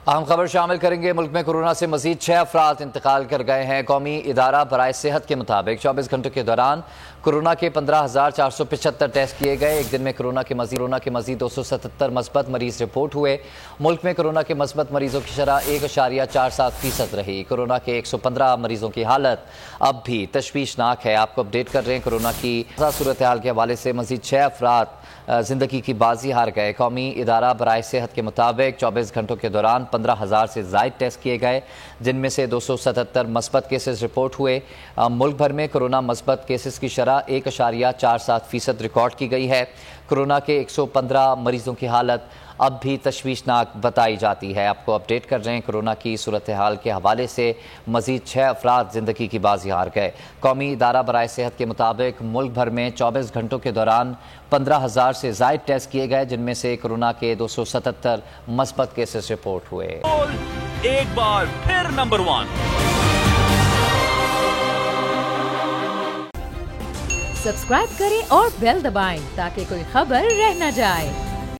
अहम खबर शामिल करेंगे। मुल्क में कोरोना से मजीद 6 अफराद इंतकाल कर गए हैं। कौमी इदारा बराए सेहत के मुताबिक 24 घंटों के दौरान कोरोना के 15,475 टेस्ट किए गए। एक दिन में कोरोना के मजीद 277 मस्बत मरीज रिपोर्ट हुए। मुल्क में कोरोना के मस्बत मरीजों की शरह 1.47% रही। कोरोना के 115 मरीजों की हालत अब भी तशवीशनाक है। आपको अपडेट कर रहे हैं कोरोना की सूरत हाल के हवाले से। मजीद 6 अफराद जिंदगी की बाजी हार गए। कौमी इदारा बराए सेहत के मुताबिक 24 घंटों के दौरान 15,000 से ज़ायद टेस्ट किए गए, जिनमें से 277 मस्बत केसेस रिपोर्ट हुए। मुल्क भर में कोरोना मस्बत केसेस की शरह 1.47% रिकॉर्ड की गई है। कोरोना के 115 मरीजों की हालत अब भी तशवीशनाक बताई जाती है। आपको अपडेट कर रहे हैं कोरोना की सूरत हाल के हवाले से। मजीद 6 अफराद जिंदगी की बाजी हार गए। कौमी इदारा बराए सेहत के मुताबिक मुल्क भर में 24 घंटों के दौरान 15,000 से ज़ायद टेस्ट किए गए, जिनमें से कोरोना के 277 मस्बत केसेस रिपोर्ट हुए। एक बार फिर नंबर 1 सब्सक्राइब करें और बेल दबाएं ताकि कोई खबर रह न जाए।